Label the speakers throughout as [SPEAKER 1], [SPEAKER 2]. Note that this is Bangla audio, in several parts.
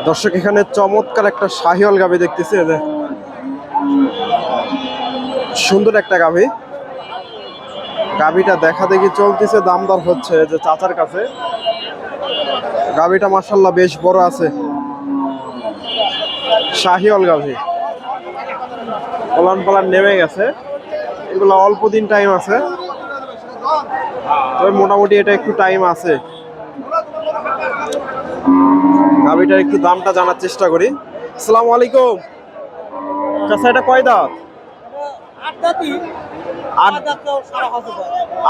[SPEAKER 1] দর্শক এখানে চমৎকার একটা শাহিওয়াল গাভী দেখতেছি, এই যে সুন্দর একটা গাভী। গাভীটা দেখা দেখি চলতেছে, দাম দর হচ্ছে যে চাচার কাছে। গাভীটা মাশাআল্লাহ বেশ বড় আছে, শাহিওয়াল গাভী। পলান পলান নেমে গেছে, এগুলো অল্প দিন টাইম আছে, তবে মোটামুটি এটা একটু টাইম আছে। গাভীটার একটু দামটা জানার চেষ্টা করি। আসসালামু আলাইকুম চাচা, এটা কয় দাঁত?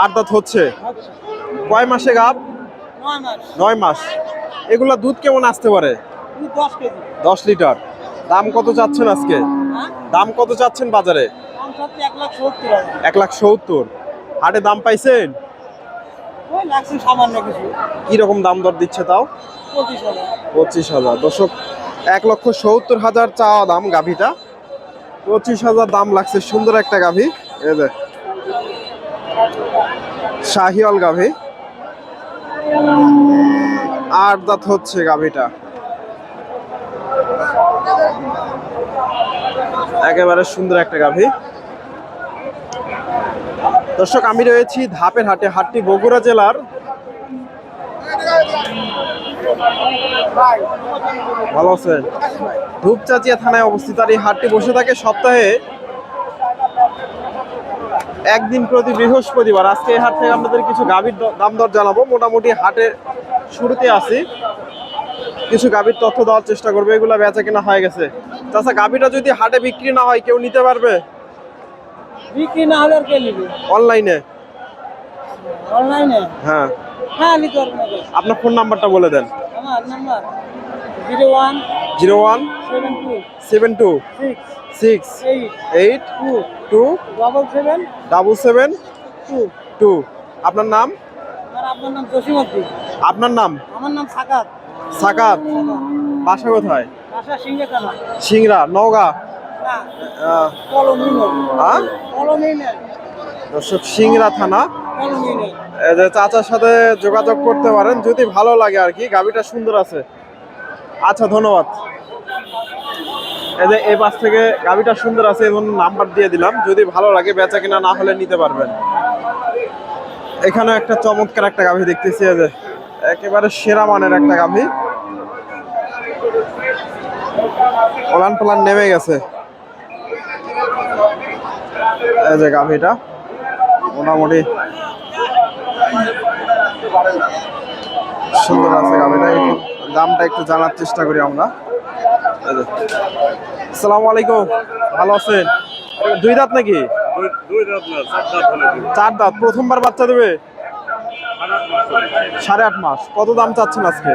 [SPEAKER 1] আট দাঁত হচ্ছে। কয় মাসে গাব? 9 মাস। এগুলা দুধ কেমন আসতে পারে? 10 লিটার। দাম কত চাচ্ছেন আজকে? দাম কত চাচ্ছেন বাজারে? 1,70,000। হাটে দাম পাইছেন? কিরকম দাম দর দিচ্ছে তাও? 25,000। দর্শক 1,70,000 চাওয়া দাম গাভীটা, 25,000 দাম লাগছে। সুন্দর একটা গাভী, এই যে শাহিওয়াল গাভী, 8 দাঁত হচ্ছে গাভীটা। একেবারে সুন্দর একটা গাভী। দর্শক আমি রয়েছি ধাপের হাটে, হাটটি বগুড়া জেলার ভালো আছেন ধূপচাচিয়া থানায় অবস্থিত। আর এই হাটটি বসে থাকে সপ্তাহে একদিন প্রতি বৃহস্পতিবার। আজকে এই হাট থেকে আপনাদের কিছু গাভীর দাম দর জানাবো। মোটামুটি হাটের শুরুতে আছি, কিছু গাভীর তথ্য দেওয়ার চেষ্টা করবো। এগুলা বেচা কেনা হয়ে গেছে। তাছাড়া গাভীটা যদি হাটে বিক্রি না হয় কেউ নিতে পারবে?
[SPEAKER 2] বিক্রি না হলে আর কে নিবে?
[SPEAKER 1] অনলাইনে।
[SPEAKER 2] অনলাইনে?
[SPEAKER 1] হ্যাঁ
[SPEAKER 2] হ্যাঁ, নিতে পারবে।
[SPEAKER 1] আপনার ফোন নাম্বারটা বলে দেন।
[SPEAKER 2] আমার নাম্বার 01
[SPEAKER 1] 01
[SPEAKER 2] 72
[SPEAKER 1] 72
[SPEAKER 2] 6
[SPEAKER 1] 8 2
[SPEAKER 2] 77
[SPEAKER 1] 77
[SPEAKER 2] 2।
[SPEAKER 1] 2। আপনার নাম?
[SPEAKER 2] আপনার নাম জসিমউদ্দিন।
[SPEAKER 1] আপনার নাম?
[SPEAKER 2] আমার নাম সাকাত।
[SPEAKER 1] সাকাত। বাসা কোথায়?
[SPEAKER 2] বাসা সিংড়া থানা।
[SPEAKER 1] সিংড়া, নওগাঁ?
[SPEAKER 2] না, কলম ইউনিয়ন।
[SPEAKER 1] হ্যাঁ,
[SPEAKER 2] কলম ইউনিয়ন।
[SPEAKER 1] দর্শক সিংড়া থানা।
[SPEAKER 2] কলম ইউনিয়ন।
[SPEAKER 1] এই যে চাচার সাথে যোগাযোগ করতে পারেন যদি ভালো লাগে আর কি। গাভীটা সুন্দর আছে। আচ্ছা, ধন্যবাদ। এই যে এই পাশ থেকে গাভীটা সুন্দর আছে, এই জন্য নাম্বার দিয়ে দিলাম। যদি ভালো লাগে বেচা কিনা না হলে নিতে পারবেন। এখানে একটা চমৎকার একটা গাভী দেখতেছি, এই যে একেবারে সেরা মানের একটা গাভী। ওলান পালান নেমে গেছে। এই যে গাভীটা মোটামুটি সুন্দর আছে গাভীটা। একটু দামটা একটু জানার চেষ্টা করি আমরা। আসসালামু আলাইকুম, ভালো আছেন? 2 দাঁত নাকি? 4 দাঁত। প্রথমবার বাচ্চা দেবে? 8.5 মাস। কত দাম চাচ্ছেন আজকে?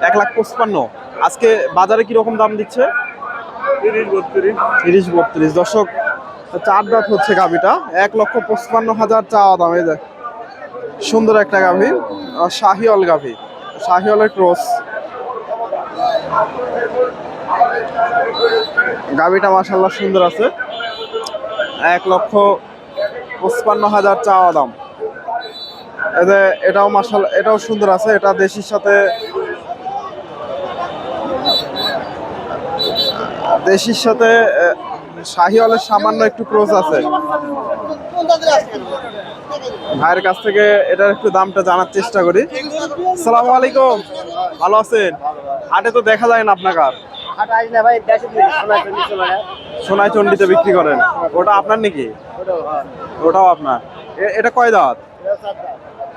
[SPEAKER 1] 1,55,000। আজকে বাজারে কিরকম দাম দিচ্ছে? 30-32। দর্শক 4 দাঁত হচ্ছে গাভীটা, 1,55,000 চাওয়া দাম। এই যে সুন্দর একটা গাভী, শাহিওয়াল গাভী, শাহিওয়ালের ক্রস। গাভীটা মাশাআল্লাহ সুন্দর আছে, 1,55,000 চাওয়া দাম। এই যে এটাও মাশাআল্লাহ, এটাও সুন্দর আছে। এটা দেশির সাথে শাহিওয়ালের সামান্য একটু ক্রস আছে। ভাইয়ের কাছ থেকে এটার একটু দামটা জানার চেষ্টা করি। আসসালামু আলাইকুম, ভালো আছেন? হাটে তো দেখা যায় না আপনাকে। সোনাইচন্ডিতে বিক্রি করেন? ওটা আপনার নাকি? ওটাও আপনার। এটা কয় দাঁত?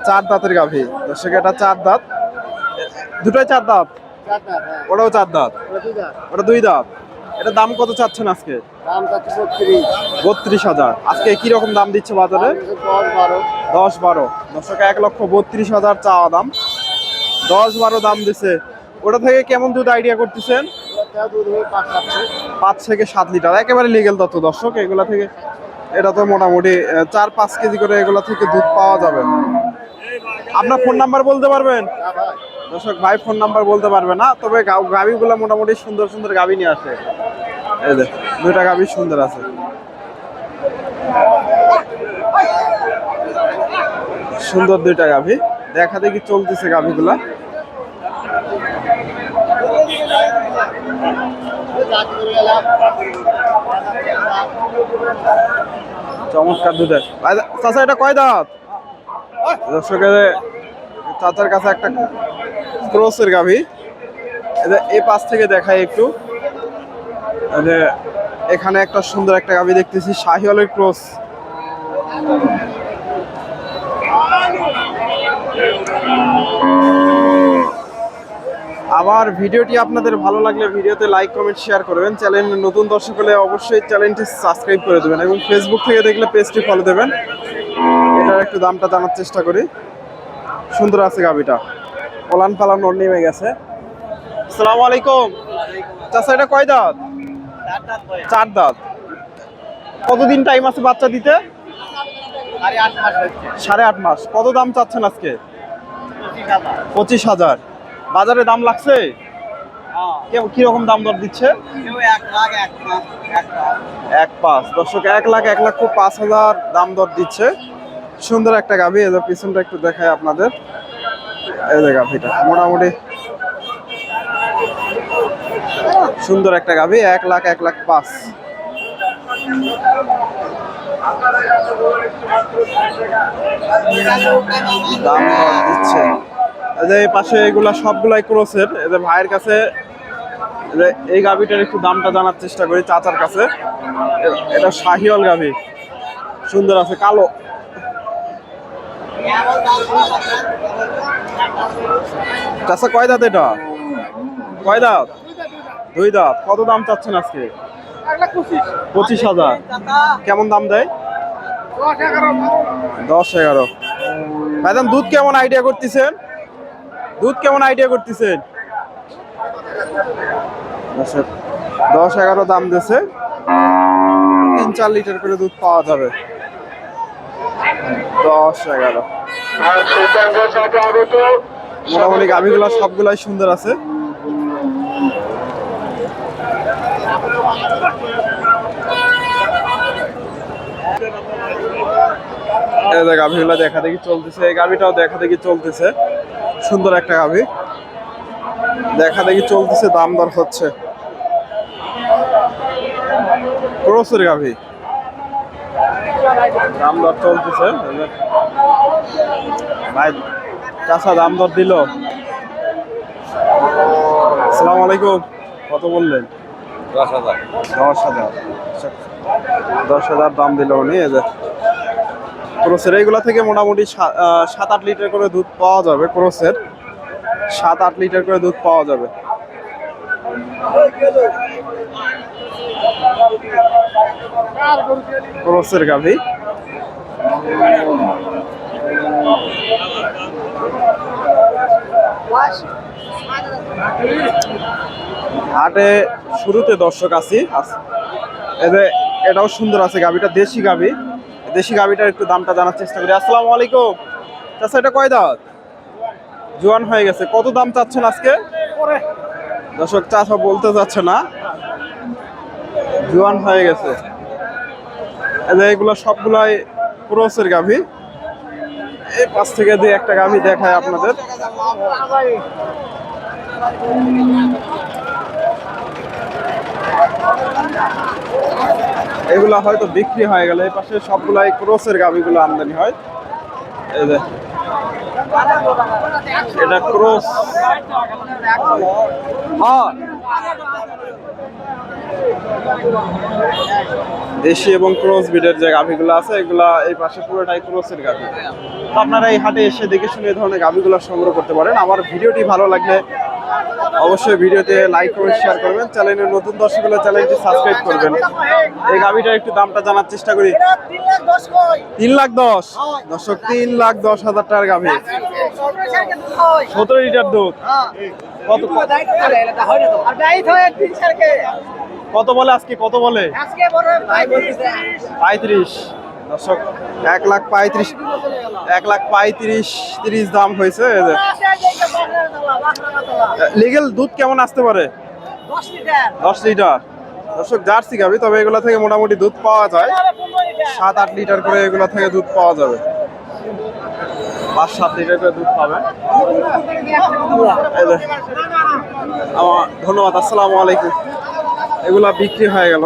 [SPEAKER 1] 4 দাঁতের গাভী। দর্শক এটা 4 দাঁত, দুটোই 4 দাঁত। ওটাও 4 দাঁত, ওটা 2 দাঁত। এটা দাম কত চাচ্ছেন আজকে? 32,000। আজকে কি রকম দাম দিচ্ছে বাজারে? 10-12। দর্শক 1,32,000 চাওয়া দাম, 10-12 দাম দিচ্ছে। ওটা থেকে কেমন দুধ আইডিয়া করতেছেন? 5 থেকে 7 লিটার। একেবারে লিগেল তথ্য দর্শক। এগুলা থেকে এটা তো মোটামুটি 4-5 কেজি করে এগুলা থেকে দুধ পাওয়া যাবে। আপনার ফোন নাম্বার বলতে পারবেন? দর্শক ভাই ফোন নাম্বার বলতে পারবে না, তবে গাভীগুলো মোটামুটি সুন্দর সুন্দর গাভী নিয়ে আসে। এই যে 2টা গাভী সুন্দর আছে। সুন্দর 2টা গাভী। দেখা দেখি চলতেছে গাভিগুলা। চমৎকার দুধের। চাচা এটা কয় দাঁত? দর্শকের চাচার কাছে একটা ক্রসের গাভি, এই পাশ থেকে দেখাই একটু। এখানে একটা সুন্দর একটা গাভি দেখতেছি, শাহিওয়ালের ক্রস। আমার ভিডিওটি আপনাদের ভালো লাগলে ভিডিওতে লাইক কমেন্ট শেয়ার করবেন। চ্যানেল নতুন দর্শক হলে অবশ্যই চ্যানেলটি সাবস্ক্রাইব করে দেবেন এবং ফেসবুক থেকে দেখলে পেজটি ফলো দেবেন। এটার একটু দামটা জানার চেষ্টা করি। সুন্দর আছে গাভিটা, পলান পালান ওর নেমে গেছে। আসসালামু আলাইকুম চাচা, এটা কয় দাঁত? 4 দাঁত। কতদিন টাইম আছে বাচ্চা দিতে? 8.5 মাস। কত দাম চাচ্ছেন আজকে? 25,000। বাজারে দাম লাগছে? কিরকম দাম দর দিচ্ছে? 1,05,000। দর্শক 1,05,000 দাম দর দিচ্ছে। সুন্দর একটা গাভি। এদের পিছনটা একটু দেখায় আপনাদের। এই যে গাভিটা মোটামুটি সুন্দর একটা গাভি। 1,05,000। দাম দর দিচ্ছে। এই পাশে এগুলা সবগুলাই ক্রসের। এদের ভাইয়ের কাছে এই গাভিটার একটু দামটা জানার চেষ্টা করি চাচার কাছে। এটা শাহিওয়াল গাভি, সুন্দর আছে, কালো। চাচা কয় দাঁত এটা? কয় দাঁত? 2 দাঁত। কত দাম চাচ্ছেন আজকে? 25,000। কেমন দাম দেয়? 10-11। ভাইজান দুধ কেমন আইডিয়া করতেছেন? দুধ কেমন আইডিয়া করতেছেন? 10-11 দাম দিয়েছে। 3-4 লিটার করে দুধ পাওয়া যাবে। 10-11। মোটামুটি গাভিগুলো সবগুলাই সুন্দর আছে। গাভিগুলো দেখা দেখি চলতেছে। এই গাভিটাও দেখা দেখি চলতেছে। সুন্দর একটা গাভি, দেখা দেখি চলতেছে, দাম দর হচ্ছে। ক্রসের গাভি, দাম দর চলতেছে। ভাই চাচা দাম দর দিল। আসসালামু আলাইকুম। কত বললেন?
[SPEAKER 3] 10,000।
[SPEAKER 1] 10,000। 10,000 দাম দিল উনি। ক্রসের এইগুলা থেকে মোটামুটি 7-8 লিটার করে দুধ পাওয়া যাবে। ক্রসের 7-8 লিটার করে দুধ পাওয়া যাবে। ক্রসের গাভি। হাটে শুরুতে দর্শক আছি। এটাও সুন্দর আছে গাভিটা, দেশি গাভি। দেশি গাভিটার একটু দামটা জানার চেষ্টা করি। আসসালামু আলাইকুম চাচা, এটা কয় দাঁত? জোয়ান হয়ে গেছে। কত দাম চাচ্ছেন আজকে? দর্শক চাচা বলতে চাচ্ছে না, জোয়ান হয়ে গেছে। এগুলো সবগুলাই ক্রসের গাভি। এই পাশ থেকে দিয়ে একটা গাভি দেখায় আপনাদের। এগুলা হয়তো বিক্রি হয়ে গেল। এই পাশে সবগুলাই ক্রসের গাভিগুলো আমদানি হয়। এই যে এটা ক্রস। হ্যাঁ, দেশি এবং ক্রস ব্রিডের যে গাভিগুলো আছে এগুলা এই পাশে পুরোটাই ক্রসের গাভি। তো আপনারা এই হাটে এসে দেখে শুনে এই ধরনের গাভিগুলো সংগ্রহ করতে পারেন। আমার ভিডিওটি ভালো লাগলে অবশ্যই ভিডিওতে লাইক কমেন্ট শেয়ার করবেন। চ্যানেলের নতুন দর্শক হলে চ্যানেলটি সাবস্ক্রাইব করবেন। এই গাভিটার একটু দামটা জানার চেষ্টা করি। 3,10,000। দর্শক 3,10,000 টাকার গাভি, 17 লিটার দুধ। কত কত বলে আজকে? কত বলে? 35। দর্শক 1,35,000, 1,35,000 দাম হয়েছে। লিগেল দুধ কেমন আসতে পারে? 10 লিটার। দর্শক জার্সি গাভি, তবে এগুলো থেকে মোটামুটি দুধ পাওয়া যায়। 7-8 লিটার করে এগুলো থেকে দুধ পাওয়া যাবে। 5-7 লিটার করে দুধ পাবে। এই যে, ধন্যবাদ, আসসালামু আলাইকুম। এগুলা বিক্রি হয়ে গেল।